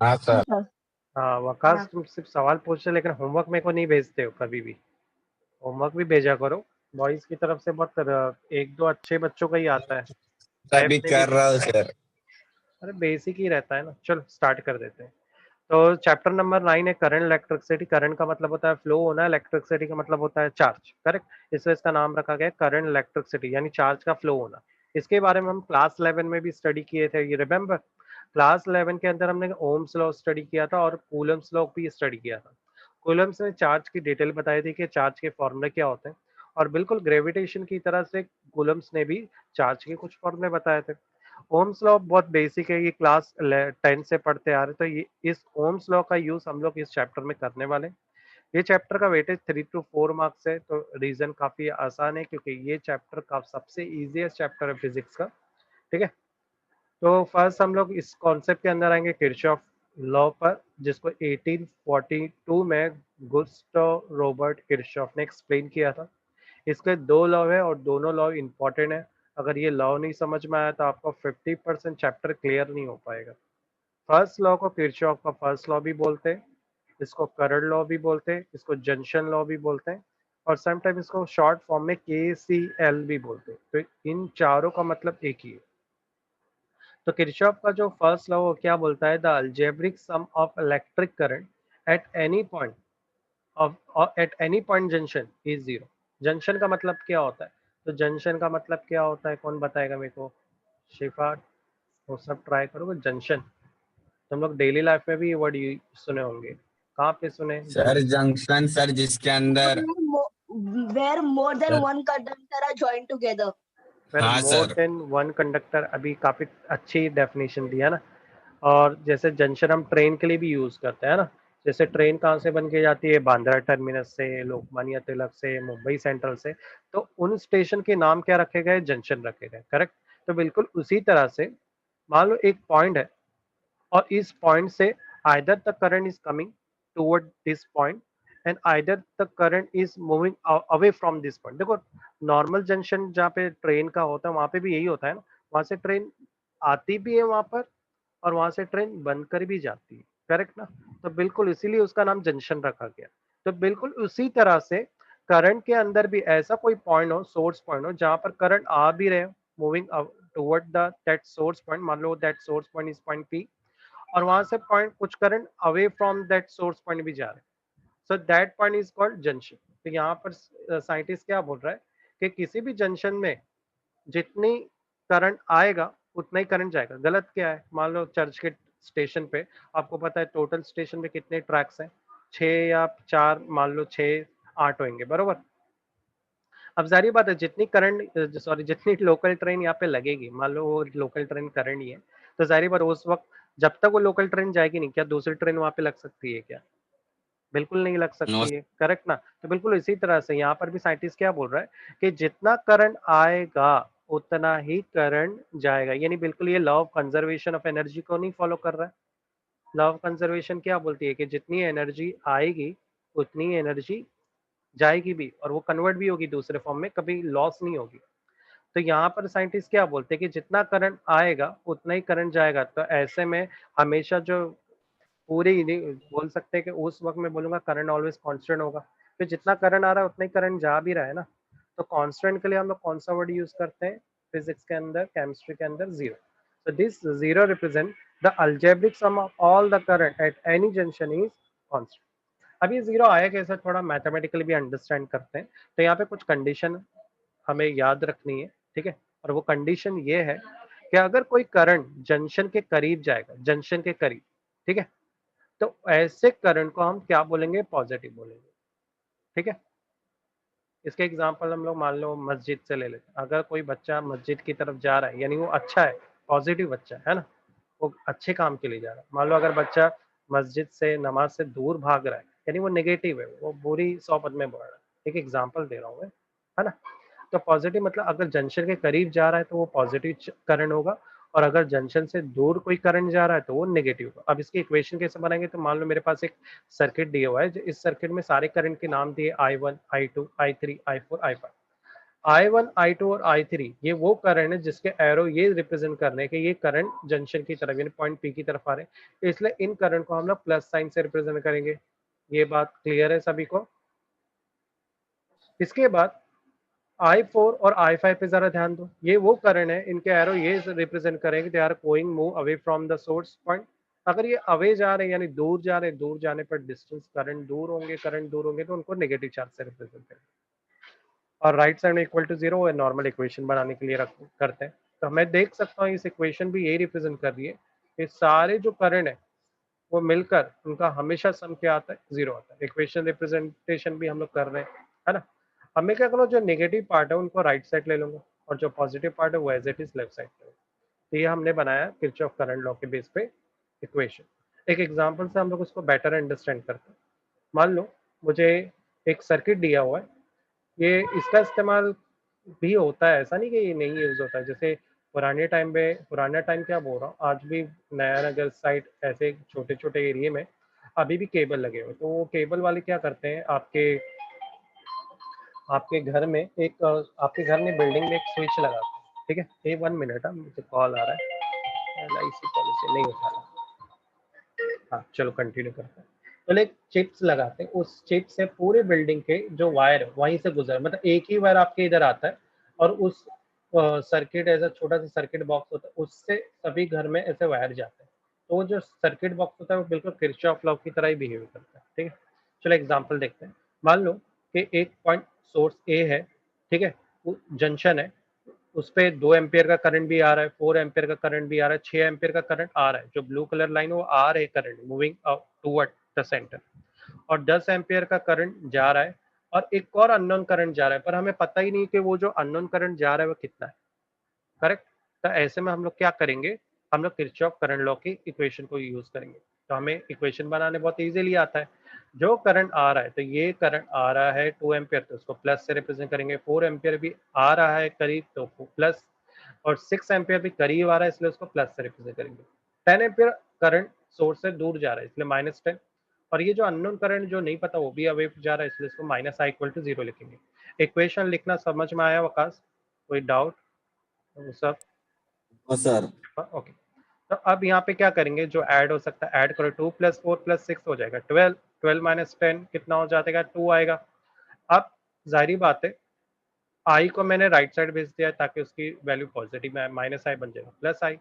हाँ हाँ sir. Sir. हाँ वकास, हाँ तुम सिर्फ सवाल पूछ रहे लेकिन होमवर्क मेरे को नहीं भेजते हो कभी भी। होमवर्क भी भेजा करो। बॉयज की तरफ से बहुत एक दो अच्छे बच्चों का ही आता है। अभी सैफ ने भी कर रहा भेजा हूँ है। सर। अरे बेसिक ही रहता है ना। चलो स्टार्ट कर देते हैं। तो चैप्टर नंबर 9 है करंट इलेक्ट्रिसिटी। करंट का मतलब होता है फ्लो होना, इलेक्ट्रिसिटी का मतलब होता है चार्ज, करेक्ट। इसलिए इसका नाम रखा गया है करंट इलेक्ट्रिसिटी, यानी चार्ज का फ्लो होना। इसके बारे में हम क्लास 11 में भी स्टडी किए थे, ये रिमेम्बर। क्लास 11 के अंदर हमने ओम्स लॉ स्टडी किया था और कूलम्स लॉ भी स्टडी किया था। कूलम्स ने चार्ज की डिटेल बताई थी कि चार्ज के फॉर्मूले क्या होते हैं, और बिल्कुल ग्रेविटेशन की तरह से कूलम्स ने भी चार्ज के कुछ फॉर्मूले बताए थे। ओम्स लॉ बहुत बेसिक है, ये क्लास 10 से पढ़ते आ रहे, तो ये इस ओम्स लॉ का यूज हम लोग इस चैप्टर में करने वाले हैं। ये चैप्टर का वेटेज 3 to 4 मार्क्स है, तो रीजन काफी आसान है क्योंकि ये चैप्टर का सबसे इजीएस्ट चैप्टर है फिजिक्स का। ठीक है। तो फर्स्ट हम लोग इस कॉन्सेप्ट के अंदर आएंगे किरचॉफ लॉ पर, जिसको 1842 में गुस्टाव रॉबर्ट किरचॉफ ने एक्सप्लेन किया था। इसके दो लॉ है और दोनों लॉ इंपॉर्टेंट है। अगर ये लॉ नहीं समझ में आया तो आपका 50% चैप्टर क्लियर नहीं हो पाएगा। फर्स्ट लॉ को किरचॉफ का फर्स्ट लॉ भी बोलते हैं, इसको करंट लॉ भी बोलते हैं, इसको जंक्शन लॉ भी बोलते हैं, और समटाइम इसको शॉर्ट फॉर्म में KCL भी बोलते हैं। तो इन चारों का मतलब एक ही है। तो किरचॉफ का जो फर्स्ट लॉ वो क्या बोलता है, the algebraic sum of electric current at any point of at any point junction is zero. Junction का मतलब क्या होता है? तो जंक्शन का मतलब क्या होता है, कौन बताएगा मेरे को? शिफा, वो सब ट्राई करोगे जंक्शन। तुम लोग डेली लाइफ में भी ये वर्ड सुने होंगे। कहाँ पे सुने सर जंक्शन? जंक्शन सर जिसके अंदर। where more than sir one conductor are joined together. फिर हाँ more sir. Then one conductor, अभी काफी अच्छी डेफिनेशन दिया ना। और जैसे जंक्शन हम ट्रेन के लिए भी यूज करते हैं ना। जैसे ट्रेन कहाँ से बन के जाती है? बांद्रा टर्मिनस से, लोकमान्य तिलक से, मुंबई सेंट्रल से। तो उन स्टेशन के नाम क्या रखे गए? जंक्शन रखे गए, करेक्ट। तो बिल्कुल उसी तरह से मान लो एक पॉइंट है, और इस पॉइंट से either the current is coming toward this point and either the current is moving away from this point. देखो, नॉर्मल जंक्शन जहाँ पे ट्रेन का होता है वहां पे भी यही होता है ना। वहां से ट्रेन आती भी है वहां पर, और वहां से ट्रेन बंद कर भी जाती है, करेक्ट ना। तो बिल्कुल इसीलिए उसका नाम जंक्शन रखा गया। तो बिल्कुल उसी तरह से करंट के अंदर भी ऐसा कोई पॉइंट हो, सोर्स पॉइंट हो, जहां पर करंट आ भी रहे हो, moving toward the that source point. मान लो that source point is point P, और वहां से पॉइंट कुछ current away from that source point भी जा रहे हैं, so that point is called junction. तो यहाँ पर साइंटिस्ट क्या बोल रहा है कि किसी भी जंक्शन में जितनी करंट आएगा उतना ही करंट जाएगा। गलत क्या है? मान लो चर्च के स्टेशन पे, आपको पता है टोटल स्टेशन में कितने ट्रैक्स हैं? 6 या 4, मान लो 6 8 होंगे, बरोबर। अब जारी बात है, जितनी करंट, सॉरी, जितनी लोकल ट्रेन यहाँ पे लगेगी, मान लो वो लोकल ट्रेन करंट ही है, तो जारी बात उस वक्त जब तक वो लोकल ट्रेन जाएगी नहीं, क्या दूसरी ट्रेन वहां पे लग सकती है क्या? बिल्कुल नहीं लग नो। सकती है, करेक्ट ना। तो बिल्कुल इसी तरह से यहाँ पर भी साइंटिस्ट क्या बोल रहा है कि जितना करंट आएगा उतना ही करंट जाएगा। यानी बिल्कुल ये law of conservation of energy को नहीं फॉलो कर रहा है। लॉ ऑफ कंजर्वेशन क्या बोलती है कि जितनी एनर्जी आएगी उतनी एनर्जी जाएगी भी, और वो कन्वर्ट भी होगी दूसरे फॉर्म में, कभी लॉस नहीं होगी। तो यहाँ पर साइंटिस्ट क्या बोलते हैं कि जितना करंट आएगा उतना ही करंट जाएगा। तो ऐसे में हमेशा जो पूरी नहीं बोल सकते कि उस वक्त मैं बोलूंगा करंट ऑलवेज कांस्टेंट होगा। तो जितना करंट आ रहा है उतना ही करंट जा भी रहा है ना। तो कांस्टेंट के लिए हम लोग कौन सा वर्ड यूज करते हैं फिजिक्स के अंदर, केमिस्ट्री के अंदर? Zero. so this zero represent the algebraic sum of all the current at any junction is constant। अब ये जीरो आया कैसे, थोड़ा मैथमेटिकली भी अंडरस्टैंड करते हैं। तो यहाँ पे कुछ कंडीशन हमें याद रखनी है, ठीक है। और वो कंडीशन ये है कि अगर कोई करंट जंक्शन के करीब जाएगा, जंक्शन के करीब, ठीक है, तो ऐसे करंट को हम क्या बोलेंगे? पॉजिटिव बोलेंगे, ठीक है। इसके एग्जांपल हम लोग मान लो मस्जिद से ले लेते हैं। अगर कोई बच्चा मस्जिद की तरफ जा रहा है, यानी वो अच्छा है, पॉजिटिव बच्चा है ना, वो अच्छे काम के लिए जा रहा है। मान लो अगर बच्चा मस्जिद से, नमाज से दूर भाग रहा है, यानी वो नेगेटिव है, वो बुरी सोबत में बढ़ रहा है। एक एग्जाम्पल दे रहा हूँ मैं, है ना। तो पॉजिटिव मतलब अगर जंक्शन के करीब जा रहा है तो वो पॉजिटिव करंट होगा, और अगर जंक्शन से दूर कोई करंट जा रहा है तो वो नेगेटिव होगा। अब इसकी इक्वेशन कैसे बनाएंगे? तो मान लो मेरे पास एक सर्किट दिया हुआ है, इस सर्किट में सारे करंट के नाम दिए I1 I2 I3 I4 I5। I1, I2 और I3 ये वो करंट है जिसके एरो ये रिप्रेजेंट करने हैं कि ये करंट जंक्शन की तरफ यानी पॉइंट P की तरफ आ रहे हैं, इसलिए इन करंट को हम लोग प्लस साइन से रिप्रेजेंट करेंगे। ये बात क्लियर है सभी को? इसके बाद I4 और I5 पे जरा ध्यान दो, ये वो करंट है, इनके एरो ये रिप्रेजेंट करेंगे they are going move away from the source point. अगर ये अवे जा रहे हैं यानी दूर जा रहे हैं, दूर जाने पर डिस्टेंस करंट दूर होंगे तो उनको नेगेटिव चार्ज से रिप्रेजेंट करेंगे। और राइट साइड में equal to zero normal equation बनाने के लिए करते हैं, तो मैं देख सकता हूँ इस इक्वेशन भी यही रिप्रेजेंट कर रही है कि सारे जो करंट है वो मिलकर उनका हमेशा सम क्या आता है, जीरो आता है। इक्वेशन रिप्रेजेंटेशन भी हम लोग कर रहे हैं, है ना। हमें क्या करो, जो नेगेटिव पार्ट है उनको राइट साइड ले लूंगा और जो पॉजिटिव पार्ट है वो as it is left side पे। तो ये हमने बनाया किरचॉफ करंट लॉ के बेस पे इक्वेशन। एक एग्जांपल से हम लोग उसको बेटर अंडरस्टैंड करते हैं। मान लो मुझे एक सर्किट दिया हुआ है, ये इसका इस्तेमाल भी होता है, ऐसा नहीं कि ये नहीं यूज होता है। जैसे पुराना टाइम क्या बोल रहा हूँ, आज भी नया नगर साइड ऐसे छोटे छोटे एरिया में अभी भी केबल लगे हुए, तो वो केबल वाले क्या करते हैं, आपके घर में आपके घर में बिल्डिंग में एक स्विच लगाते हैं, ठीक है। ये 1 मिनट, मुझे कॉल आ रहा है, LIC पॉलिसी नहीं उठा रहा। हाँ चलो कंटिन्यू करते हैं। तो एक चिप्स लगाते हैं, उस चिप से पूरे बिल्डिंग के जो वायर है वहीं से गुजर, मतलब एक ही वायर आपके इधर आता है और उस सर्किट ऐसा छोटा सा सर्किट बॉक्स होता है, उससे सभी घर में ऐसे वायर जाते हैं। तो वो जो सर्किट बॉक्स होता है वो बिल्कुल किरचॉफ लॉ की तरह ही बिहेव करता है, ठीक है। चलो एग्जाम्पल देखते हैं। मान लो कि एक पॉइंट सोर्स ए है, ठीक है, जंक्शन है, उस पे 2 एम्पियर का करंट भी आ रहा है, 4 एम्पियर का करंट भी आ रहा है, 6 एम्पियर का करंट आ रहा है। जो ब्लू कलर लाइन है वो आ रहे current moving toward the centre, और 10 एम्पियर का करंट जा रहा है और एक और अननोन करंट जा रहा है, पर हमें पता ही नहीं कि वो जो अननोन करंट जा रहा है वो कितना है, करेक्ट। तो ऐसे में हम लोग क्या करेंगे, हम लोग किरचॉफ करंट लॉ की इक्वेशन को यूज करेंगे। तो हमें इक्वेशन बनाने बहुत इजीली आता है। जो करंट आ रहा है, तो ये करंट आ रहा है 2 एम्पियर, तो उसको प्लस से रिप्रेजेंट करेंगे। 4 एम्पियर भी आ रहा है करीब, तो प्लस, और 6 एम्पियर भी करीब आ रहा है इसलिए उसको प्लस से रिप्रेजेंट करेंगे। 10 एम्पियर करंट सोर्स से दूर जा रहा है इसलिए -10, और ये जो अननोन करंट जो नहीं पता वो भी अवे जा रहा है इसलिए इसको -I = 0 लिखेंगे। इक्वेशन लिखना समझ में आया वकास, कोई डाउट? सब हाँ सर। ओके। तो अब यहाँ पे क्या करेंगे, जो ऐड हो सकता है ऐड करो, 2 + 4 + 6 हो जाएगा 12, 12 - 10 कितना हो जाएगा, 2 आएगा। अब जाहिर बात है आई को मैंने राइट साइड भेज दिया है ताकि उसकी वैल्यू पॉजिटिव में -I बन जाएगा +I।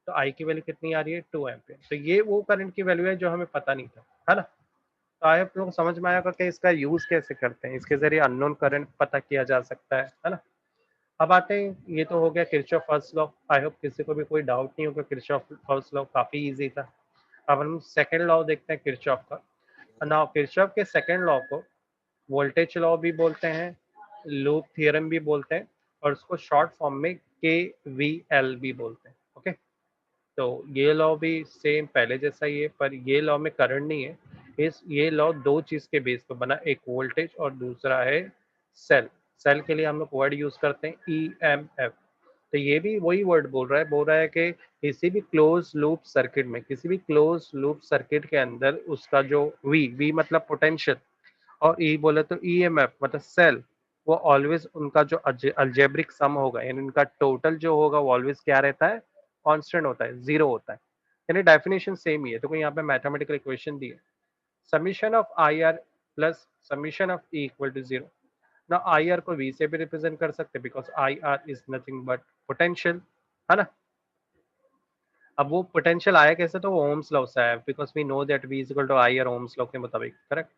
तो आई की वैल्यू कितनी आ रही है, 2 एम्पियर। तो ये वो करंट की वैल्यू है जो हमें पता नहीं था, है ना। तो आई आप लोग समझ में आएगा कि इसका यूज कैसे करते हैं, इसके जरिए अननोन करंट पता किया जा सकता है ना। अब आते हैं, ये तो हो गया Kirchhoff first law. I hope किसी को भी कोई डाउट नहीं होगा, किरचॉफ फर्स्ट लॉ काफी इजी था। अब हम सेकंड लॉ देखते हैं किरचॉफ का। नाउ किरचॉफ के सेकंड लॉ को वोल्टेज लॉ भी बोलते हैं, लूप थ्योरम भी बोलते हैं, और उसको शॉर्ट फॉर्म में KVL भी बोलते हैं। ओके, तो ये लॉ भी सेम पहले जैसा ही है, पर ये लॉ में करंट नहीं है। ये लॉ दो चीज के बेस पर बना, एक वोल्टेज और दूसरा है सेल। सेल के लिए हम लोग वर्ड यूज करते हैं EMF। तो ये भी वही वर्ड बोल रहा है कि किसी भी क्लोज लूप सर्किट में, किसी भी क्लोज लूप सर्किट के अंदर उसका जो V मतलब पोटेंशियल, और ई बोले तो EMF मतलब सेल, वो ऑलवेज उनका जो अलजेब्रिक सम होगा यानी उनका टोटल जो होगा वो ऑलवेज क्या रहता है, कांस्टेंट होता है, जीरो होता है। यानी डेफिनेशन सेम ही है। तो कोई यहाँ पे मैथमेटिकल इक्वेशन दी है, summation of IR plus summation of E = 0। ना IR को V से भी रिप्रेजेंट कर सकते हैं because IR is nothing but potential, है ना। अब वो पोटेंशियल आया कैसे, तो वो ओम्स लॉ से आया, because we know that V = IR Ohm's law के मुताबिक, करेक्ट।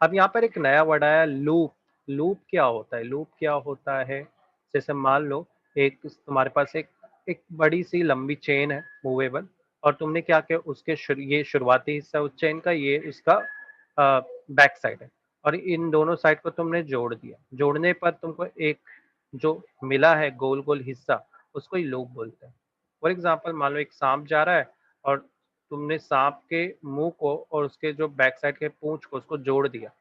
अब यहाँ पर एक नया वर्ड आया, लूप। लूप क्या होता है, लूप क्या होता है, जैसे मान लो एक तुम्हारे पास एक बड़ी सी लंबी चेन है मूवेबल, और तुमने क्या किया, उसके ये शुरुआती हिस्सा उस चेन का, ये उसका बैक साइड है, और इन दोनों साइड को तुमने जोड़ दिया। जोड़ने पर तुमको एक जो मिला है गोल गोल हिस्सा, उसको ही लूप बोलते हैं। फॉर एग्जाम्पल मान लो एक सांप जा रहा है और तुमने सांप के मुंह को और उसके जो बैक साइड के पूंछ को उसको जोड़ दिया,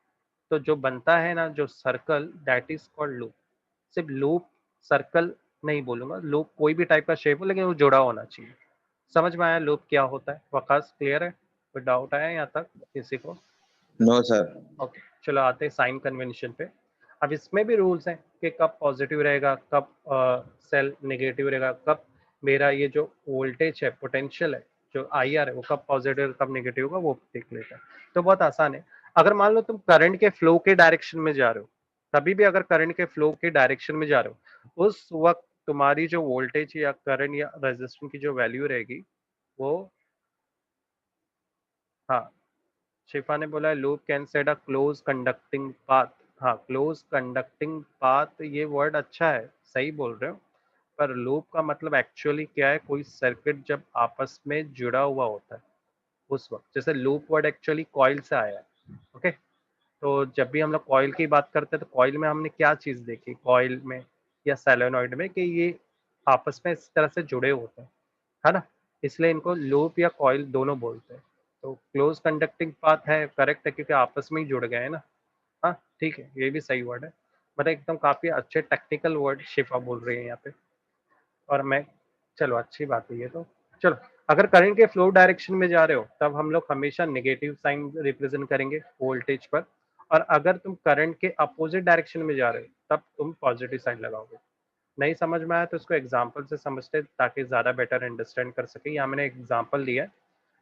तो जो बनता है ना जो circle, that is called loop. सिर्फ लूप सर्कल नहीं बोलूंगा, लूप कोई भी टाइप का शेप हो लेकिन वो जुड़ा होना चाहिए। समझ में आया लूप क्या होता है, वकास क्लियर है, कोई डाउट आया यहाँ तक किसी को? No sir. ओके, चलो आते हैं साइन कन्वेंशन पे। अब इसमें भी रूल्स हैं कि कब पॉजिटिव रहेगा, कब सेल नेगेटिव रहेगा, कब मेरा ये जो वोल्टेज है, पोटेंशियल है, जो IR है, वो कब पॉजिटिव कब नेगेटिव होगा वो देख लेते हैं। तो बहुत आसान है। अगर मान लो तुम करंट के फ्लो के डायरेक्शन में जा रहे हो, कभी भी अगर करंट के फ्लो के डायरेक्शन में जा रहे हो, उस वक्त तुम्हारी जो वोल्टेज या करंट या रेजिस्टेंस की जो वैल्यू रहेगी वो, हाँ, शिफा ने बोला है loop can set a close conducting path. हाँ, क्लोज कंडक्टिंग पाथ ये वर्ड अच्छा है, सही बोल रहे हो, पर लूप का मतलब एक्चुअली क्या है? कोई सर्किट जब आपस में जुड़ा हुआ होता है उस वक्त, जैसे लूप वर्ड एक्चुअली कॉइल से आया है। ओके, तो जब भी हम लोग कॉइल की बात करते हैं तो कॉइल में हमने क्या चीज देखी, कॉइल में या सोलेनॉइड में, कि ये आपस में इस तरह से जुड़े होते हैं, है ना? इसलिए इनको लूप या कॉइल दोनों बोलते हैं। तो क्लोज कंडक्टिंग पाथ है, करेक्ट है, क्योंकि आपस में ही जुड़ गए हैं ना। हाँ, ठीक है, ये भी सही वर्ड है। मतलब एकदम काफी अच्छे टेक्निकल वर्ड शिफा बोल रही है यहाँ पे। और मैं, चलो अच्छी बात है ये तो। चलो, अगर करंट के फ्लो डायरेक्शन में जा रहे हो तब हम लोग हमेशा नेगेटिव साइन रिप्रेजेंट करेंगे वोल्टेज पर, और अगर तुम करंट के अपोजिट डायरेक्शन में जा रहे हो तब तुम पॉजिटिव साइन लगाओगे। नहीं समझ में आया तो इसको एग्जाम्पल से समझते ताकि ज़्यादा बेटर अंडरस्टैंड कर सके। यहाँ मैंने एग्जाम्पल लिया है।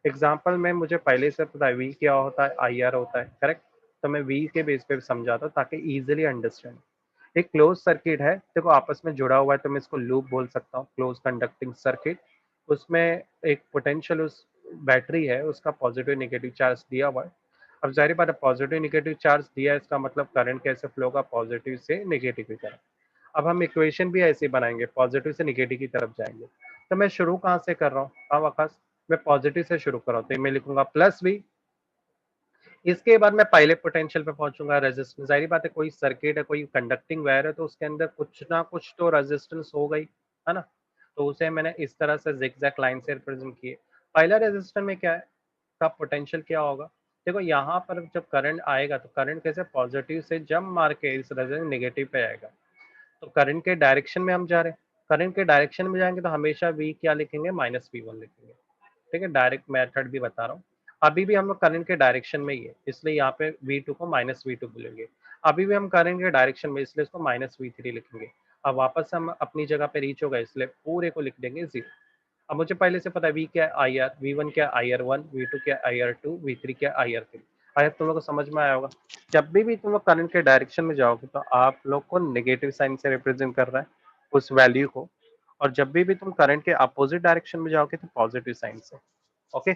एग्जाम्पल में मुझे पहले से पता है वी क्या होता है, IR होता है, करेक्ट? तो मैं वी के बेस पे समझाता हूँ ताकि इजीली अंडरस्टैंड। एक क्लोज सर्किट है, देखो आपस में जुड़ा हुआ है, तो मैं इसको लूप बोल सकता हूँ, क्लोज कंडक्टिंग सर्किट। उसमें एक पोटेंशियल उस बैटरी है, उसका पॉजिटिव नेगेटिव चार्ज दिया हुआ है। अब जाहिर बात है, पॉजिटिव नेगेटिव चार्ज दिया है, इसका मतलब करंट कैसे फ्लो का पॉजिटिव से नेगेटिव की तरफ। अब हम इक्वेशन भी ऐसे बनाएंगे, पॉजिटिव से नेगेटिव की तरफ जाएंगे। तो मैं शुरू कहाँ से कर रहा हूँ? हाँ आकाश, मैं पॉजिटिव से शुरू कर रहा हूँ, तो मैं लिखूंगा प्लस वी। इसके बाद मैं पहले पोटेंशियल पे पहुंचूंगा, रेजिस्टेंस। जाहिर बात है, कोई सर्किट है, कोई कंडक्टिंग वायर है, तो उसके अंदर कुछ ना कुछ तो रेजिस्टेंस हो गई, है ना? तो उसे मैंने इस तरह से जिगजैग लाइन से रिप्रेजेंट किए। पहला रेजिस्टेंस में क्या है, का पोटेंशियल क्या होगा? देखो यहाँ पर जब करंट आएगा तो करंट कैसे पॉजिटिव से जंप मार के इस रेजिस्टेंस नेगेटिव पे आएगा। तो करंट के डायरेक्शन में हम जा रहे हैं, करंट के डायरेक्शन में जाएंगे तो हमेशा वी क्या लिखेंगे? -V1 लिखेंगे। ठीक है, डायरेक्ट मेथड भी बता रहा हूँ। अभी भी हम लोग करंट के डायरेक्शन में ही है, इसलिए यहाँ पे V2 को -V2 बोलेंगे। अभी भी हम करंट के डायरेक्शन में, इसलिए इसको -V3 लिखेंगे। अब वापस हम अपनी जगह पे रीच हो गए, इसलिए पूरे को लिख देंगे 0। अब मुझे पहले से पता है V क्या है IR, V1 क्या है IR1, V2 क्या है IR2, V3 क्या है IR3। आई तुम लोग को समझ में आया होगा। जब भी तुम लोग करंट के डायरेक्शन में जाओगे तो आप लोग को नेगेटिव साइन से रिप्रेजेंट कर रहा है उस वैल्यू को, और जब भी तुम करंट के अपोजिट डायरेक्शन में जाओगे तो पॉजिटिव साइन से। ओके,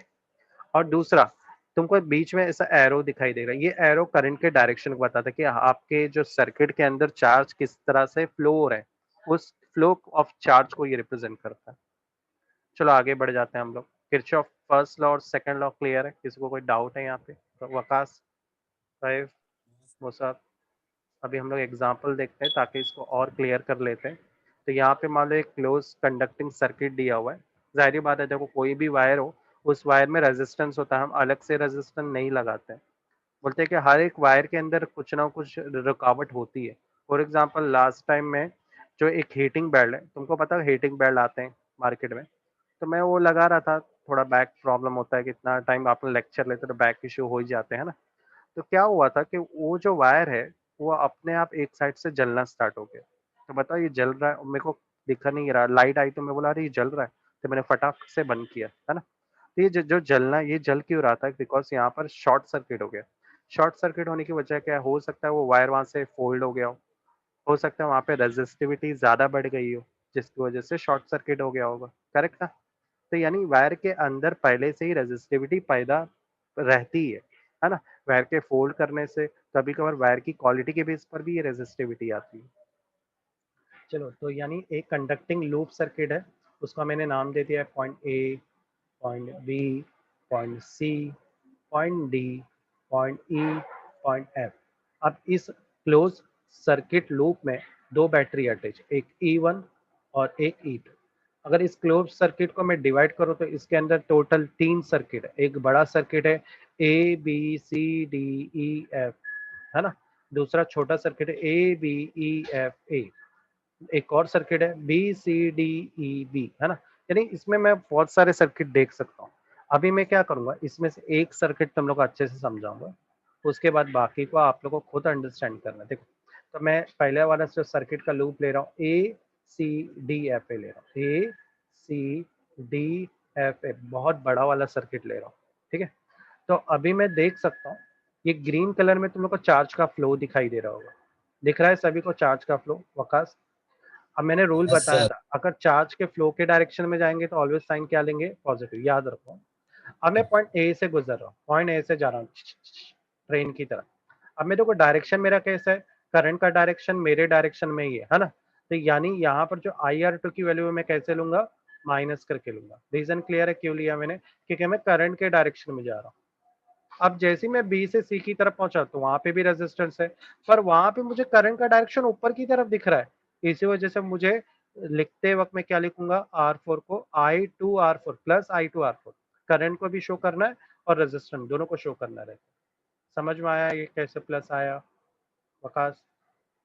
और दूसरा, तुमको बीच में ऐसा एरो दिखाई देगा, ये एरो करंट के डायरेक्शन को बताता है कि आपके जो सर्किट के अंदर चार्ज किस तरह से फ्लो हो रहा है, उस फ्लो ऑफ चार्ज को ये रिप्रेजेंट करता है। चलो आगे बढ़ जाते हैं हम लोग। किरचॉफ फर्स्ट लॉ और सेकंड लॉ क्लियर है? किसी को कोई डाउट है यहाँ पे? तो वकास, साहिब, मुसाफ, अभी हम लोग एग्जांपल देखते हैं ताकि इसको और क्लियर कर लेते हैं। तो यहाँ पे मान लो एक क्लोज कंडक्टिंग सर्किट दिया हुआ है। जाहिर बात है, देखो कोई भी वायर हो, उस वायर में रेजिस्टेंस होता है, हम अलग से रेजिस्टेंस नहीं लगाते हैं। बोलते हैं कि हर एक वायर के अंदर कुछ ना कुछ रुकावट होती है। फॉर एग्जाम्पल लास्ट टाइम में जो एक हीटिंग बेल्ट है, तुमको पता है हीटिंग बेल्ट आते हैं मार्केट में, तो मैं वो लगा रहा था। थोड़ा बैक प्रॉब्लम होता है कि इतना टाइम आप लेक्चर लेते तो बैक इश्यू हो ही जाते हैं ना। तो क्या हुआ था कि वो जो वायर है वो अपने आप एक साइड से जलना स्टार्ट हो गया। तो बताओ ये जल रहा है, मेरे को दिखा नहीं रहा, लाइट आई तो मैं बोला अरे ये जल रहा है, तो मैंने फटाक से बंद किया, है ना? तो ये जो जलना, ये जल क्यों रहा था? बिकॉज यहाँ पर शॉर्ट सर्किट हो गया। शॉर्ट सर्किट होने की वजह क्या हो सकता है? वो वायर वहां से फोल्ड हो गया हो सकता है वहां पे रेजिस्टिविटी ज्यादा बढ़ गई हो, जिसकी वजह से शॉर्ट सर्किट हो गया होगा। करेक्ट ना? तो यानी वायर के अंदर पहले से ही रेजिस्टिविटी पैदा रहती है ना? वायर के फोल्ड करने से कभी कभार वायर की क्वालिटी के बेस पर भी ये रेजिस्टिविटी आती है। चलो, तो यानी एक कंडक्टिंग लूप सर्किट है, उसका मैंने नाम दे दिया है point A, point B, point C, point D, point E, point F. अब इस क्लोज सर्किट लूप में दो बैटरी अटैच, एक E1 और एक E2। अगर इस क्लोज सर्किट को मैं डिवाइड करूं तो इसके अंदर टोटल 3 सर्किट है। एक बड़ा सर्किट है ABCDEF, है ना? दूसरा छोटा सर्किट है ABEFA। एक और सर्किट है BCDEB, है ना? यानी इसमें मैं बहुत सारे सर्किट देख सकता हूँ। अभी मैं क्या करूंगा, इसमें से एक सर्किट तुम लोग को अच्छे से समझाऊंगा, उसके बाद बाकी को आप लोग को खुद अंडरस्टैंड करना है। देखो, तो मैं पहले वाला जो सर्किट का लूप ले रहा हूँ, ए सी डी एफ ए ले रहा हूँ, ए सी डी एफ ए, बहुत बड़ा वाला सर्किट ले रहा हूँ, ठीक है। तो अभी मैं देख सकता हूँ ये ग्रीन कलर में तुम लोग को चार्ज का फ्लो दिखाई दे रहा होगा, दिख रहा है सभी को चार्ज का फ्लो वकास? अब मैंने रूल Yes, बताया sir. था, अगर चार्ज के फ्लो के डायरेक्शन में जाएंगे तो ऑलवेज साइन क्या लेंगे? पॉजिटिव, याद रखो। अब मैं पॉइंट ए से गुजर रहा हूँ, पॉइंट ए से जा रहा हूँ ट्रेन की तरह। अब मैं देखो डायरेक्शन मेरा कैसा है, करंट का डायरेक्शन मेरे डायरेक्शन में ही है ना। तो यानी यहाँ पर जो IR2 की वैल्यू मैं कैसे लूंगा? माइनस करके लूंगा। रीजन क्लियर है क्यों लिया मैंने? क्योंकि मैं करंट के डायरेक्शन में जा रहा हूँ। अब जैसे ही मैं बी से सी की तरफ पहुंचा तो वहां पे भी रेजिस्टेंस है, पर वहां पे मुझे करंट का डायरेक्शन ऊपर की तरफ दिख रहा है। इसी वजह से मुझे लिखते वक्त मैं क्या लिखूंगा? R4 को I2R4 प्लस I2R4, करंट को भी शो करना है और रेजिस्टेंस दोनों को शो करना रहता है। समझ में आया ये कैसे प्लस आया वकास?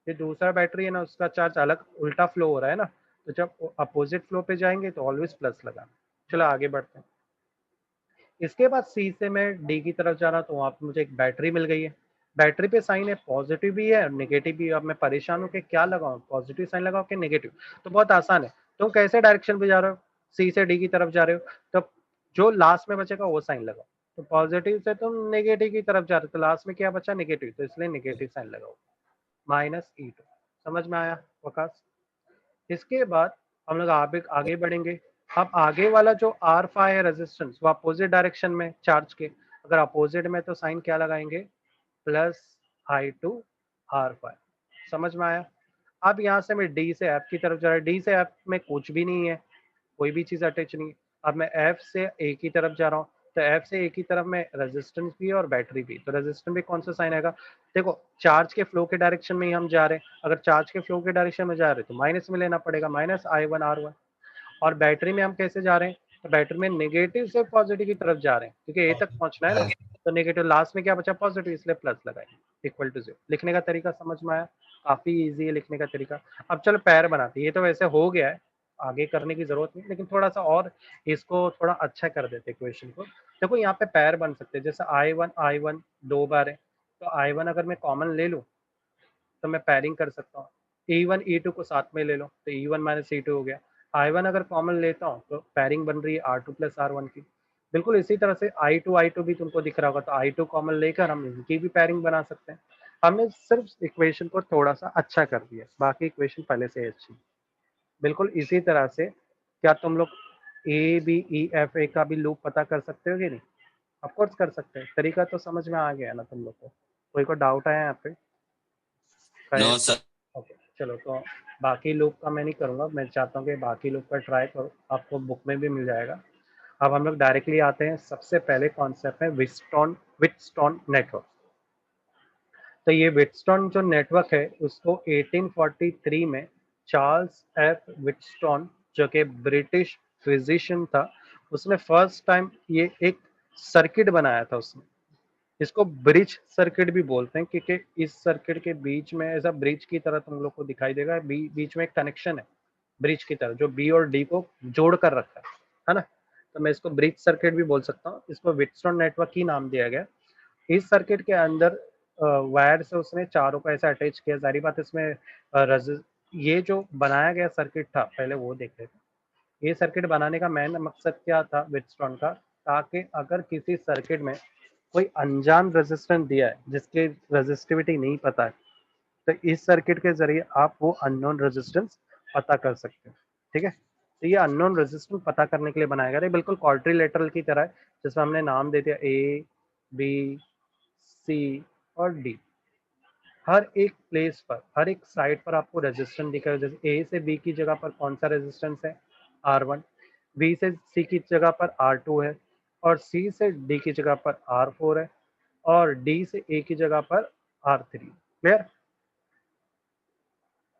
ये दूसरा बैटरी है ना, उसका चार्ज अलग उल्टा फ्लो हो रहा है ना, तो जब अपोजिट फ्लो पे जाएंगे तो ऑलवेज प्लस लगाना। चलो आगे बढ़ते हैं। इसके बाद सी से मैं डी की तरफ जा रहा तो वहां पे मुझे एक बैटरी मिल गई है। बैटरी पे साइन है, पॉजिटिव भी है और नेगेटिव भी है। अब मैं परेशान हूँ कि क्या लगाऊं, पॉजिटिव साइन लगाओ कि नेगेटिव? तो बहुत आसान है, तुम कैसे डायरेक्शन पे जा रहे हो, सी से डी की तरफ जा रहे हो, तो जो लास्ट में बचेगा वो साइन लगाओ। तो पॉजिटिव से तुम नेगेटिव की तरफ जा रहे हो तो लास्ट में क्या बचा? नेगेटिव, तो इसलिए नेगेटिव साइन लगाओ, -E2। समझ में आया वकास? इसके बाद हम लोग आगे बढ़ेंगे। अब आगे वाला जो R5 है रेजिस्टेंस, वो अपोजिट डायरेक्शन में चार्ज के, अगर अपोजिट में तो साइन क्या लगाएंगे? Plus I2R5। समझ में आया? अब यहाँ से मैं डी से एफ की तरफ जा रहा है, डी से एफ में कुछ भी नहीं है, कोई भी चीज अटैच नहीं है। अब मैं एफ से ए की तरफ जा रहा हूँ, तो एफ से ए की तरफ में रेजिस्टेंस भी है और बैटरी भी, तो रेजिस्टेंस भी कौन सा साइन आएगा? देखो चार्ज के फ्लो के डायरेक्शन में ही हम जा रहे हैं, अगर चार्ज के फ्लो के डायरेक्शन में जा रहे हैं तो माइनस में लेना पड़ेगा, -I1R1। और बैटरी में हम कैसे जा रहे हैं? तो बैटरी में नेगेटिव से पॉजिटिव की तरफ जा रहे हैं, क्योंकि ए तक पहुंचना है ना, तो नेगेटिव लास्ट में क्या बचा? पॉजिटिव, इसलिए प्लस लगाएंगे, इक्वल टू 0। लिखने का तरीका समझ में आया? काफी इजी है लिखने का तरीका। अब चलो पैर बनाते हैं, ये तो वैसे हो गया है, आगे करने की जरूरत नहीं, लेकिन थोड़ा सा और इसको थोड़ा अच्छा कर देते क्वेश्चन को। देखो यहाँ पे पैर बन सकते हैं, जैसे I1 दो बार है, तो I1 अगर मैं कॉमन ले लूँ तो मैं पैरिंग कर सकता हूँ। E1 E2 को साथ में ले लो तो E1 माइनस E2 हो गया। I1 अगर कॉमन लेता हूँ तो पैरिंग बन रही है R2 प्लस R1 की। बिल्कुल इसी तरह से I2 भी तुमको दिख रहा होगा, तो I2 कॉमन लेकर हम इनकी भी पैरिंग बना सकते हैं। हमने सिर्फ इक्वेशन को थोड़ा सा अच्छा कर दिया, बाकी इक्वेशन पहले से अच्छी। बिल्कुल इसी तरह से क्या तुम लोग ABEFA का भी लूप पता कर सकते हो कि नहीं? ऑफकोर्स कर सकते हैं, तरीका तो समझ में आ गया ना तुम लोग को? कोई डाउट है यहाँ पे? No, sir. ओके चलो, तो बाकी लूप का मैं नहीं करूँगा, मैं चाहता हूँ कि बाकी लूप का ट्राई करो, आपको बुक में भी मिल जाएगा। अब हम लोग डायरेक्टली आते हैं, सबसे पहले कॉन्सेप्ट है व्हिटस्टोन नेटवर्क। तो ये व्हिटस्टोन जो नेटवर्क है उसको 1843 में चार्ल्स एफ व्हिटस्टोन, जो कि ब्रिटिश फिजिशियन था, उसने फर्स्ट टाइम ये एक सर्किट बनाया था उसने। इसको ब्रिज सर्किट भी बोलते हैं, क्योंकि इस सर्किट के बीच में ऐसा ब्रिज की तरह तुम लोग को दिखाई देगा, बीच में एक कनेक्शन है ब्रिज की तरह, जो बी और डी को जोड़ कर रखा है ना। तो मैं इसको ब्रिज सर्किट भी बोल सकता हूँ, इसको व्हिटस्टोन नेटवर्क ही नाम दिया गया। इस सर्किट के अंदर वायर से उसने चारों को ऐसा अटैच किया। जारी बात इसमें ये जो बनाया गया सर्किट था, पहले वो देख लेते हैं। ये सर्किट बनाने का मेन मकसद क्या था व्हिटस्टोन का? ताकि अगर किसी सर्किट में कोई अनजान रेजिस्टेंस दिया है जिसकी रेजिस्टिविटी नहीं पता है, तो इस सर्किट के जरिए आप वो अननोन रेजिस्टेंस पता कर सकते हो। ठीक है, तो ये अननोन रेजिस्टेंस पता करने के लिए बनाया गया है, बिल्कुल क्वाड्रिलेटरल की तरह है, जिसमें हमने नाम दे दिया A B C और D। हर एक प्लेस पर, हर एक साइड पर आपको रेजिस्टेंस दिखेगा। जैसे A से B की जगह पर कौन सा रेजिस्टेंस है? R1। B से C की जगह पर R2 है, और C से D की जगह पर R4 है, और D से A की जगह पर R3। क्लियर?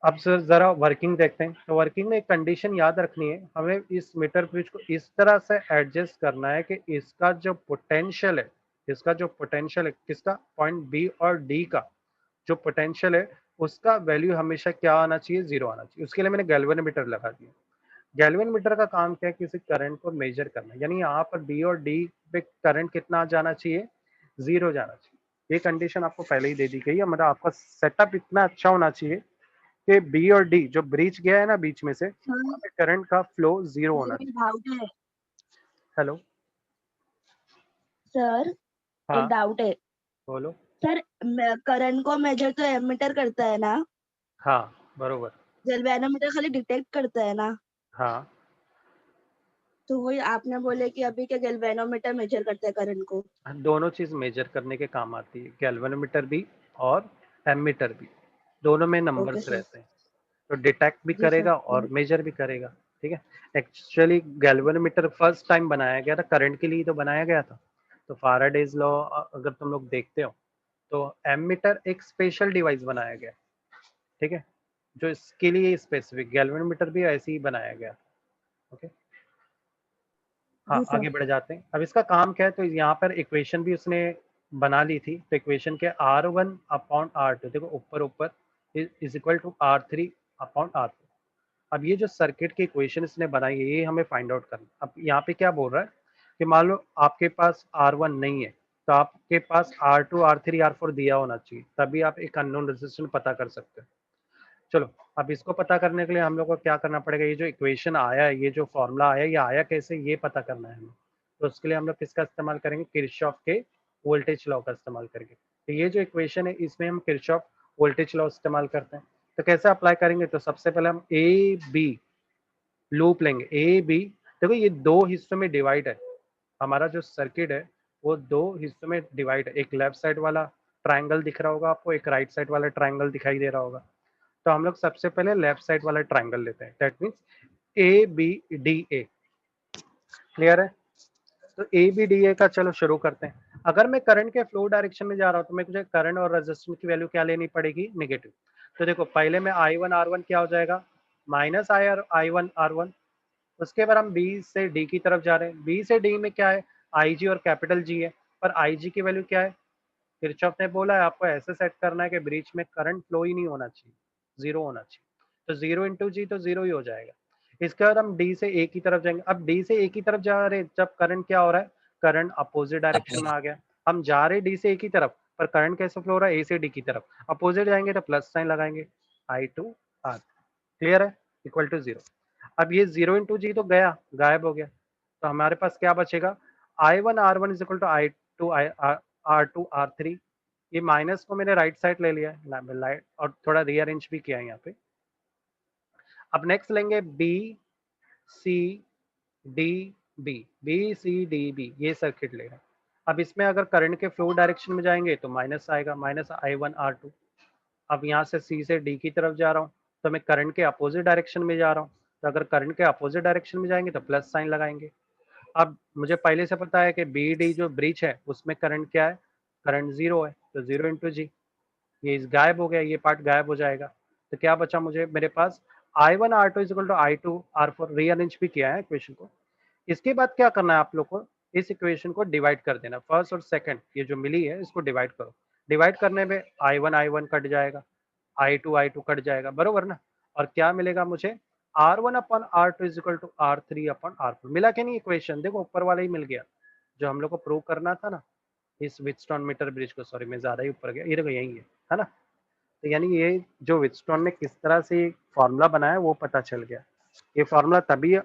अब सर जरा वर्किंग देखते हैं। तो वर्किंग में एक कंडीशन याद रखनी है, हमें इस मीटर ब्रिज को इस तरह से एडजस्ट करना है कि इसका जो पोटेंशियल है, किसका? पॉइंट बी और डी का जो पोटेंशियल है, उसका वैल्यू हमेशा क्या आना चाहिए? 0 आना चाहिए। उसके लिए मैंने गैल्वेनोमीटर लगा दिया। गैल्वेनोमीटर का काम क्या है? किसी करंट को मेजर करना, यानी यहाँ पर बी और डी पे करंट कितना जाना चाहिए? 0 जाना चाहिए। ये कंडीशन आपको पहले ही दे दी गई है, मतलब आपका सेटअप इतना अच्छा होना चाहिए कि बी और डी जो ब्रीच गया है ना बीच में से, सर करंट का फ्लो 0 होना मेरा चाहिए। डाउट है हेलो, सर, एक हाँ डाउट है बोलो। सर। करंट को मेजर तो एमीटर करता है ना, हाँ बरोबर। गैल्वेनोमीटर खाली डिटेक्ट करता है ना। हाँ तो वही आपने बोले कि अभी क्या गैल्वेनोमीटर मेजर करता है करंट को। दोनों चीज मेजर करने के काम आती है, गैल्वेनोमीटर भी और एमीटर भी, दोनों में ओके नंबर्स सर। रहते हैं, तो डिटेक्ट भी जी सर। करेगा और मेजर भी करेगा। ठीक है, एक्चुअली गैल्वेनोमीटर फर्स्ट टाइम बनाया गया था करंट के लिए, तो बनाया गया था। तो फाराडेज लॉ अगर तुम लोग देखते हो तो एमीटर एक स्पेशल डिवाइस बनाया गया, ठीक है, जो इसके लिए स्पेसिफिक, गैल्वेनोमीटर भी ऐसे ही बनाया गया। ओके, हाँ जी सर। आगे बढ़ जाते हैं। अब इसका काम क्या है, तो यहाँ पर इक्वेशन भी उसने बना ली थी, तो इक्वेशन के R1 अपॉन R2, देखो ऊपर ऊपर is equal to R3 upon R4। अब ये जो सर्किट की इक्वेशन इसने बनाई है ये हमें फाइंड आउट करना। अब यहाँ पे क्या बोल रहा है कि मान लो आपके पास R1 नहीं है, तो आपके पास R2 R3 R4 दिया होना चाहिए, तभी आप एक अननोन रेजिस्टेंस पता कर सकते हो। चलो, अब इसको पता करने के लिए हम लोग को क्या करना पड़ेगा, ये जो इक्वेशन आया है, ये जो फॉर्मूला आया, ये आया कैसे, ये पता करना है हमें। तो उसके लिए हम लोग किसका इस्तेमाल करेंगे, किरचॉफ के वोल्टेज लॉ का इस्तेमाल करेंगे। तो ये जो इक्वेशन है इसमें हम किरचॉफ वोल्टेज लॉ इस्तेमाल करते हैं। तो कैसे अप्लाई करेंगे, तो सबसे पहले हम ए बी लूप लेंगे, ए बी। देखो ये दो हिस्सों में डिवाइड है, हमारा जो सर्किट है वो दो हिस्सों में डिवाइड है। एक लेफ्ट साइड वाला ट्राइंगल दिख रहा होगा आपको, एक राइट साइड वाला ट्राइंगल दिखाई दे रहा होगा। तो हम लोग सबसे पहले लेफ्ट साइड वाला ट्राइंगल लेते हैं, that means A B D A. Clear है, तो ए बी डी ए का चलो शुरू करते हैं। अगर मैं करंट के फ्लो डायरेक्शन में जा रहा हूँ तो मुझे करंट और रेजिस्टेंस की वैल्यू क्या लेनी पड़ेगी, नेगेटिव। तो देखो पहले में आई वन आर वन क्या हो जाएगा, minus I one R one. उसके बाद हम बी से डी की तरफ जा रहे हैं, बी से डी में क्या है, आई जी और कैपिटल जी है, पर आई जी की वैल्यू क्या है, किरचॉफ ने बोला है आपको ऐसे सेट करना है कि ब्रीच में करंट फ्लो ही नहीं होना चाहिए, जीरो होना चाहिए। तो जीरो इंटू जी तो जीरो ही हो जाएगा। इसके बाद हम डी से ए की तरफ जाएंगे। अब डी से ए की तरफ जा रहे, जब करंट क्या हो रहा है, करंट अपोजिट डायरेक्शन में आ गया। हम जा रहे डी से ए की तरफ, पर करंट कैसे फ्लो हो रहा है, ए से डी की तरफ, अपोजिट जाएंगे तो प्लस साइन लगाएंगे, आई टू आर। क्लियर है, इक्वल टू जीरो। अब ये जीरो इंटू जी तो गया, गायब हो गया, तो हमारे पास क्या बचेगा, I one R one is equal to I two I R two R three. ये माइनस को मैंने राइट साइड ले लिया है लाइट, और थोड़ा रीअरेंज भी किया है यहाँ पे। अब नेक्स्ट लेंगे B C D B, B C D B, ये सर्किट लेगा। अब इसमें अगर करंट के फ्लो डायरेक्शन में जाएंगे तो माइनस आएगा, minus I one R two. अब यहाँ से सी से डी की तरफ जा रहा हूँ तो मैं करंट के अपोजिट डायरेक्शन में जा रहा हूँ, तो अगर करंट के अपोजिट डायरेक्शन में जाएंगे तो प्लस साइन लगाएंगे। अब मुझे पहले से पता है कि बी डी जो ब्रीच है उसमें करंट क्या है, करंट जीरो है, तो जीरो इंटू जी, ये इस गायब हो गया, ये पार्ट गायब हो जाएगा। तो क्या बचा मुझे, मेरे पास I one R two is equal to I two R four, rearrange भी किया है इक्वेशन को। इसके बाद क्या करना है आप लोग को, इस इक्वेशन को डिवाइड कर देना, फर्स्ट और सेकंड ये जो मिली है इसको डिवाइड करो। डिवाइड करने में आई वन कट जाएगा, आई टू कट जाएगा, बरोबर ना। और क्या मिलेगा मुझे, R one upon R two is equal to R three upon R four. मिला क्या नहीं इक्वेशन, देखो ऊपर वाला ही मिल गया जो हम लोग को प्रूव करना था ना, इस विटस्टोन मीटर ब्रिज को, सॉरी मैं ज्यादा ही ऊपर गया, ये देखो यही है ना। तो यानी ये जो विटस्टोन ने किस तरह से फॉर्मूला बनाया वो पता चल गया। ये फॉर्मूला तभी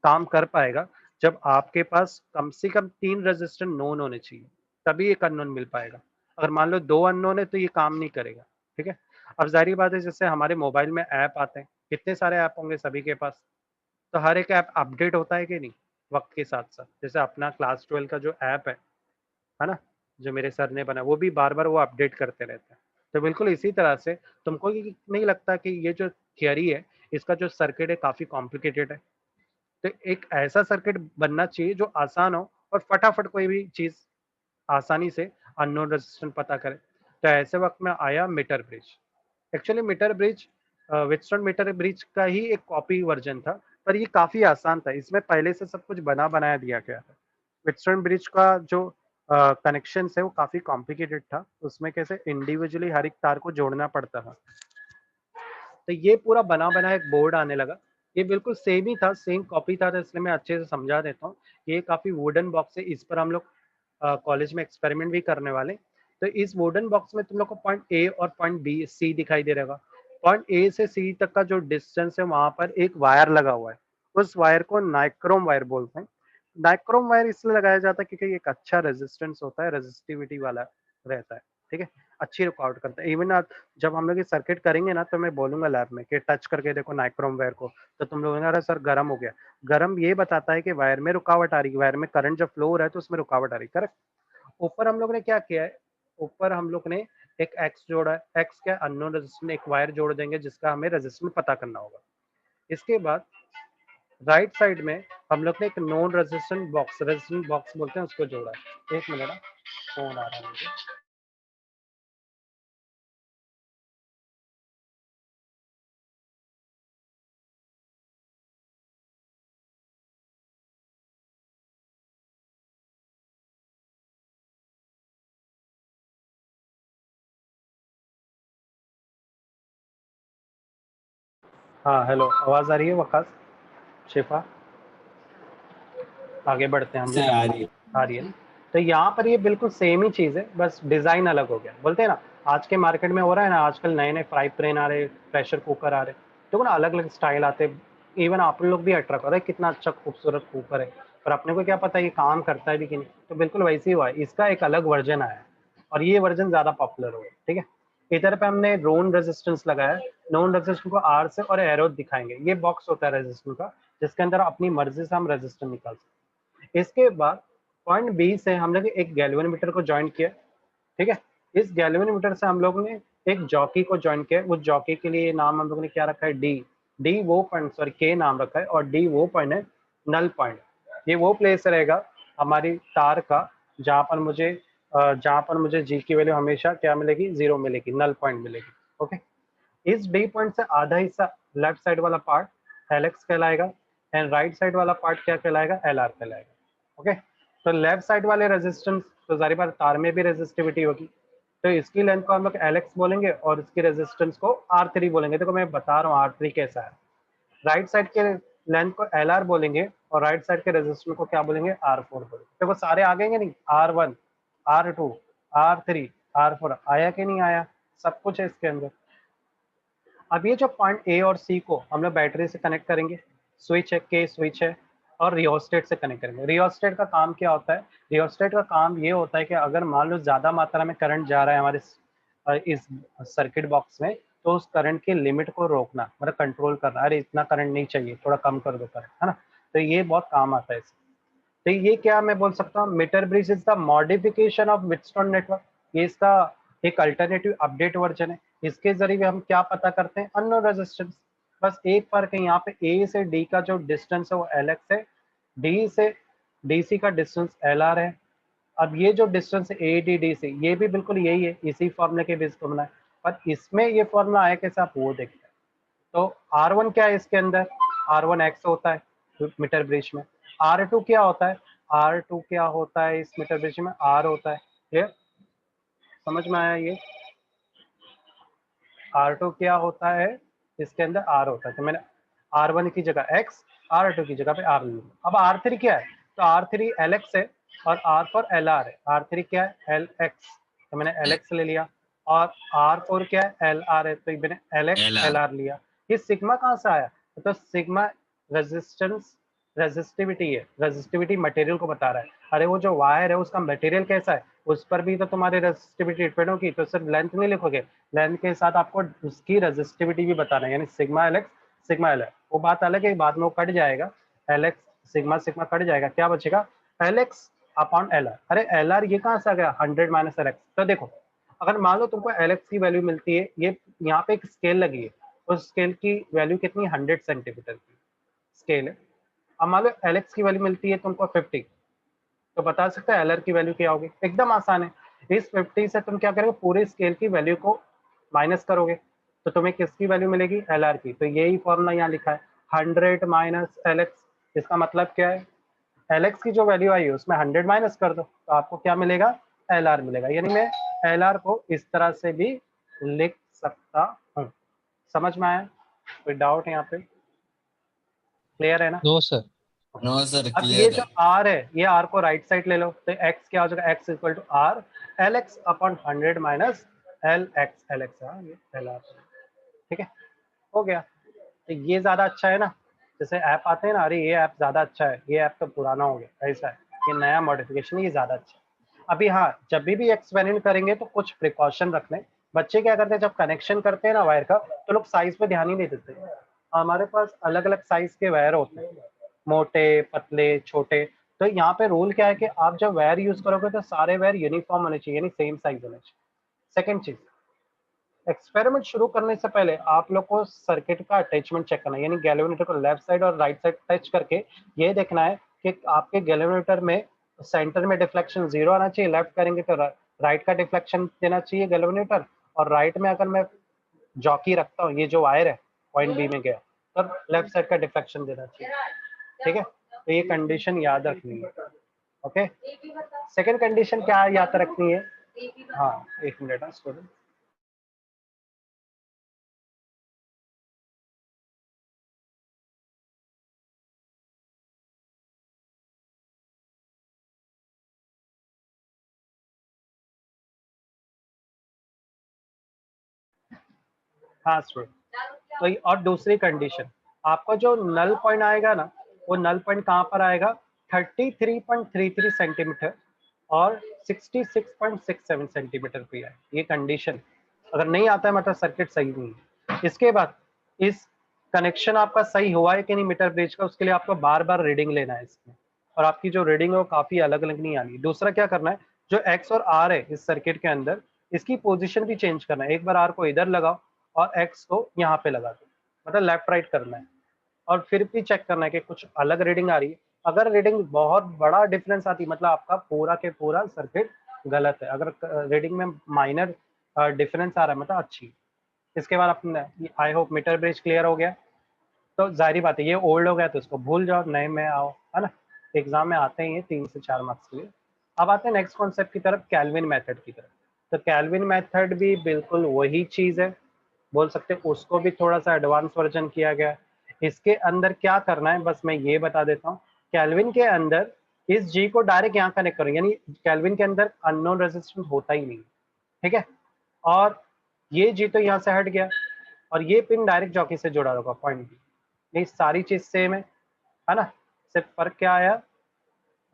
काम कर पाएगा जब आपके पास कम से कम 3 रेजिस्टेंस नोन होने चाहिए, तभी एक अननोन मिल पाएगा। अगर मान लो 2 अननोन है तो ये काम नहीं करेगा। ठीक है, अब जाहिर बात है जैसे हमारे मोबाइल में ऐप आते हैं, कितने सारे ऐप होंगे सभी के पास, तो हर एक ऐप अपडेट होता है कि नहीं वक्त के साथ साथ। जैसे अपना क्लास 12 का जो ऐप है ना, जो मेरे सर ने बना, वो भी बार बार वो अपडेट करते रहते हैं। तो बिल्कुल इसी तरह से तुमको ये नहीं लगता कि ये जो थियरी है इसका जो सर्किट है काफी कॉम्प्लिकेटेड है। तो एक ऐसा सर्किट बनना चाहिए जो आसान हो और फटाफट कोई भी चीज आसानी से अननोन रेजिस्टेंस पता करे। तो ऐसे वक्त में आया metre bridge. Actually metre bridge Wheatstone metre bridge का ही एक कॉपी वर्जन था, पर ये काफी आसान था, इसमें पहले से सब कुछ बना बनाया दिया गया था। विटस्टोन ब्रिज का जो कनेक्शन है वो काफी कॉम्प्लिकेटेड था, उसमें कैसे इंडिविजुअली हर एक तार को जोड़ना पड़ता था। तो ये पूरा बना बना एक बोर्ड आने लगा, ये बिल्कुल सेम ही था, सेम कॉपी था, तो इसलिए मैं अच्छे से समझा देता हूँ। ये काफी वुडन बॉक्स है, इस पर हम लोग कॉलेज में एक्सपेरिमेंट भी करने वाले। तो इस वुडन बॉक्स में तुम लोग को पॉइंट ए और पॉइंट बी सी दिखाई दे रहेगा। पॉइंट ए से सी तक का जो डिस्टेंस है वहां पर एक वायर लगा हुआ है, उस वायर को नाइक्रोम वायर बोलते हैं। नाइक्रोम वायर इसलिए लगाया जाता है क्योंकि एक अच्छा रेजिस्टेंस होता है, रेजिस्टिविटी वाला रहता है, ठीक है, अच्छी रिकॉर्ड करता है। इवन आप जब हम लोग ये सर्किट करेंगे ना तो मैं बोलूंगा लैब में कि टच करके देखो नाइक्रोम वायर को, तो तुम लोग अरे सर गर्म हो गया। गर्म ये बताता है कि वायर में रुकावट आ रही है, वायर में करंट जब फ्लो हो रहा है तो उसमें रुकावट आ रही है, करेक्ट। ऊपर हम लोग ने क्या किया है, ऊपर हम लोग ने एक एक्स जोड़ा है, एक्स क्या अननोन रेजिस्टेंस, एक वायर जोड़ देंगे जिसका हमें रेजिस्टेंस पता करना होगा। इसके बाद राइट साइड में हम लोग ने एक नॉन रेजिस्टेंट बॉक्स बोलते हैं उसको जोड़ा है। एक मिनट, फोन आ रहा है मुझे। हाँ हेलो, आवाज आ रही है वकास, शिफा? आगे बढ़ते हैं हम सर लोग। आ रही है। आ रही है ना? तो यहाँ पर ये बिल्कुल सेम ही चीज है, बस डिजाइन अलग हो गया। बोलते हैं ना आज के मार्केट में हो रहा है ना, आजकल नए नए फ्राई पैन आ रहे, प्रेशर कुकर आ रहे, देखो ना अलग अलग स्टाइल आते। इवन आप लोग भी अट्रैक्ट हो रहे कितना अच्छा खूबसूरत कुकर है, पर अपने को क्या पता ये काम करता है भी कि नहीं। तो बिल्कुल वैसे ही हुआ है, इसका एक अलग वर्जन आया है और ये वर्जन ज्यादा पॉपुलर हो गया, ठीक है। इधर पे हमने नॉन रेजिस्टेंस लगाया है, नॉन रेजिस्टेंस को आर से और एरो दिखाएंगे। ये बॉक्स होता है रेजिस्टेंस का जिसके अंदर अपनी मर्जी से हम रेजिस्टेंस निकाल सकते हैं। इसके बाद पॉइंट बी से हम लोग एक गैल्वेनोमीटर को ज्वाइन किया, ठीक है। इस गैल्वेनोमीटर से हम लोग ने एक जॉकी को ज्वाइन किया। उस जॉकी के लिए नाम हम लोग ने क्या रखा है, डी। डी वो पॉइंट, सॉरी के नाम रखा है, और डी वो पॉइंट है नल पॉइंट। ये वो प्लेस रहेगा हमारी तार का जहाँ पर मुझे जी की वैल्यू हमेशा क्या मिलेगी, 0 मिलेगी, नल पॉइंट मिलेगी, ओके। इस डी पॉइंट से आधा हिस्सा लेफ्ट साइड वाला पार्ट एल एक्स कहलाएगा एंड राइट साइड वाला पार्ट क्या कहलाएगा, एल आर कहलाएगा, ओके। तो लेफ्ट साइड वाले रेजिस्टेंस तो जारी बात तार में भी रेजिस्टिविटी होगी, तो इसकी लेंथ को हम लोग एल एक्स बोलेंगे और इसकी रेजिस्टेंस को आर थ्री बोलेंगे। देखो मैं बता रहा हूँ आर थ्री कैसा है। राइट साइड के लेंथ को एल आर बोलेंगे और राइट साइड के रेजिस्टेंस को क्या बोलेंगे, आर फोर बोलेंगे। देखो सारे आ गए नहीं, R one, R two, R three, R four आया कि नहीं आया, सब कुछ है इसके अंदर। अब ये जो पॉइंट ए और सी को हम लोग बैटरी से कनेक्ट करेंगे, स्विच है, के स्विच है, और रियोस्टेट से कनेक्ट करेंगे। रियोस्टेट का काम क्या होता है, रियोस्टेट का काम ये होता है कि अगर मान लो ज्यादा मात्रा में करंट जा रहा है हमारे इस सर्किट बॉक्स में, तो उस करंट की लिमिट को रोकना, मतलब कंट्रोल करना, अरे इतना करंट नहीं चाहिए, थोड़ा कम कर दो करंट, है ना। तो ये बहुत काम आता है इससे। तो ये क्या मैं बोल सकता हूँ, metre bridge is the modification of Wheatstone network. ये इसका एक अल्टरनेटिव अपडेट वर्जन है। इसके जरिए हम क्या पता करते हैं, अननोन रेजिस्टेंस। बस एक फर्क है, यहाँ पे ए से डी का जो डिस्टेंस है वो एल एक्स है, डी से डीसी का डिस्टेंस एल आर है। अब ये जो डिस्टेंस है ए डी डी से, ये भी बिल्कुल यही है, इसी फॉर्मूले के बेस पर बना है, पर इसमें ये फॉर्मूला आया कैसे आप वो देखते हैं। तो आर वन क्या है इसके अंदर, आर वन एक्स होता है मीटर ब्रिज में। आर टू क्या होता है, आर टू क्या होता है इस मीटर ब्रिज में, आर होता है। क्लियर, समझ में आया ये, आर टू क्या होता है इसके अंदर, आर होता है। तो मैंने आर वन की जगह एक्स, आर टू की जगह पे आर लिया। अब आर थ्री क्या है, तो आर थ्री एल एक्स है और आर फोर एल आर है। आर थ्री क्या है, एल एक्स, तो मैंने एल एक्स ले लिया, और आर फोर क्या है, एल आर है, तो मैंने L X L L R R लिया। ये सिग्मा कहाँ से आया, तो सिग्मा रेजिस्टेंस, रेजिस्टिविटी है, रेजिस्टिविटी मटेरियल को बता रहा है। अरे वो जो वायर है उसका मटेरियल कैसा है, उस पर भी तो तुम्हारी रेजिस्टिविटी डिपेंड होगी। तो सिर्फ लेंथ नहीं लिखोगे, लेंथ के साथ आपको उसकी रेजिस्टिविटी भी बताना है, यानी sigma L x sigma L R. वो बात अलग है, बाद में वो कट जाएगा, L x sigma sigma cut जाएगा, क्या बचेगा, L x upon L R. अरे एल आर ये कहाँ से आ गया, 100 माइनस एल एक्स। तो देखो अगर मान लो तुमको एल एक्स की वैल्यू मिलती है, ये यहाँ पे एक स्केल लगी है, उस स्केल की वैल्यू कितनी, 100 सेंटीमीटर की स्केल है। अब मान लो एल एक्स की वैल्यू मिलती है तुमको 50, तो बता सकते हैं एल आर की वैल्यू क्या होगी, एकदम आसान है। इस 50 से तुम क्या करोगे, पूरे स्केल की वैल्यू को माइनस करोगे, तो तुम्हें किसकी वैल्यू मिलेगी, एल आर की। तो यही फॉर्मूला यहाँ लिखा है, 100 माइनस एल एक्स। इसका मतलब क्या है, एल एक्स की जो वैल्यू आई है उसमें 100 माइनस कर दो, तो आपको क्या मिलेगा, एल आर मिलेगा। यानी मैं एल आर को इस तरह से भी लिख सकता हूँ। समझ में आया, कोई डाउट यहाँ पे, क्लियर है ना। No sir. नो सर, अब ये क्लियर जो है। r है, ये r को राइट साइड ले लो, तो x क्या हो जाएगा, x equal to r lx upon 100 minus lx ये lr, ठीक है, हो गया। तो ये ज्यादा अच्छा है ना, जैसे ऐप आते हैं ना, अरे ये ऐप ज्यादा अच्छा है, ये ऐप तो पुराना हो गया, ऐसा है, ये नया मॉडिफिकेशन, ये ज्यादा अच्छा है। अभी हाँ, जब भी एक्सपेरिमेंट करेंगे तो कुछ प्रिकॉशन रखने। बच्चे क्या करते हैं, जब कनेक्शन करते हैं ना वायर का, तो लोग साइज पे ध्यान ही नहीं देते। हमारे पास अलग अलग साइज के वायर होते हैं, मोटे, पतले, छोटे। तो यहाँ पे रूल क्या है कि आप जब वायर यूज करोगे तो सारे वायर यूनिफॉर्म होने चाहिए, यानी सेम साइज होने चाहिए। सेकेंड चीज, एक्सपेरिमेंट शुरू करने से पहले आप लोग को सर्किट का अटैचमेंट चेक करना है, यानी गैल्वेनोमीटर को लेफ्ट साइड और राइट साइड टच करके ये देखना है कि आपके गैल्वेनोमीटर में सेंटर में डिफ्लेक्शन 0 आना चाहिए। लेफ्ट करेंगे तो राइट का डिफ्लेक्शन देना चाहिए गैल्वेनोमीटर, और राइट में अगर मैं जॉकी रखता हूँ, ये जो वायर है पॉइंट बी में गया, तब लेफ्ट साइड का डिफ्लेक्शन देना चाहिए, ठीक है। तो ये कंडीशन याद रखनी है, ओके। सेकेंड कंडीशन क्या याद रखनी है, हाँ एक मिनट स्टूडेंट, हाँ स्टूडेंट। तो और दूसरी कंडीशन, आपका जो नल पॉइंट आएगा ना, वो नल पॉइंट कहाँ पर आएगा, 33.33 सेंटीमीटर और 66.67 सेंटीमीटर पे है, ये कंडीशन। अगर नहीं आता है मतलब सर्किट सही नहीं है। इसके बाद इस कनेक्शन आपका सही हुआ है कि नहीं मीटर ब्रिज का, उसके लिए आपको बार बार रीडिंग लेना है इसमें, और आपकी जो रीडिंग है वो काफी अलग अलग नहीं आनी। दूसरा क्या करना है, जो एक्स और आर है इस सर्किट के अंदर, इसकी पोजीशन भी चेंज करना है। एक बार आर को इधर लगाओ और एक्स को यहाँ पे लगा दो, मतलब लेफ्ट राइट करना है, और फिर भी चेक करना है कि कुछ अलग रीडिंग आ रही है। अगर रीडिंग बहुत बड़ा डिफरेंस आती है, मतलब आपका पूरा के पूरा सर्किट गलत है। अगर रीडिंग में माइनर डिफरेंस आ रहा है, मतलब अच्छी। इसके बाद अपने, I hope metre bridge clear हो गया। तो जाहिर बात है, ये ओल्ड हो गया तो इसको भूल जाओ, नए में आओ, है ना। एग्जाम में आते हैं ये 3 से 4 मार्क्स के लिए। अब आते हैं नेक्स्ट कॉन्सेप्ट की तरफ, कैल्विन मेथड की तरफ। तो कैल्विन मेथड भी बिल्कुल वही चीज है, बोल सकते हैं उसको भी थोड़ा सा एडवांस वर्जन किया गया है। इसके अंदर क्या करना है, बस मैं ये बता देता हूँ। कैल्विन के अंदर इस जी को डायरेक्ट यहाँ कनेक्ट करो, यानी कैल्विन के अंदर अननोन रेजिस्टेंस होता ही नहीं, ठीक है। और ये जी तो यहाँ से हट गया, और ये पिन डायरेक्ट जॉकी से जुड़ा होगा पॉइंट बी। ये सारी चीज सेम है ना। सिर्फ फर्क क्या आया,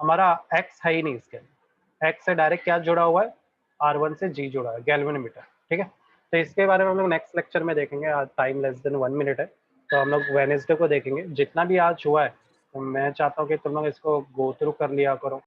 हमारा एक्स है ही नहीं इसके अंदर, एक्स से डायरेक्ट क्या जुड़ा हुआ है, R1 से जी जुड़ा है, गैल्वेनोमीटर, ठीक है। तो इसके बारे में हम लोग नेक्स्ट लेक्चर में देखेंगे, आज टाइम लेस देन 1 मिनट है, तो हम लोग वेडनेसडे को देखेंगे। जितना भी आज हुआ है, तो मैं चाहता हूँ कि तुम लोग इसको गो थ्रू कर लिया करो।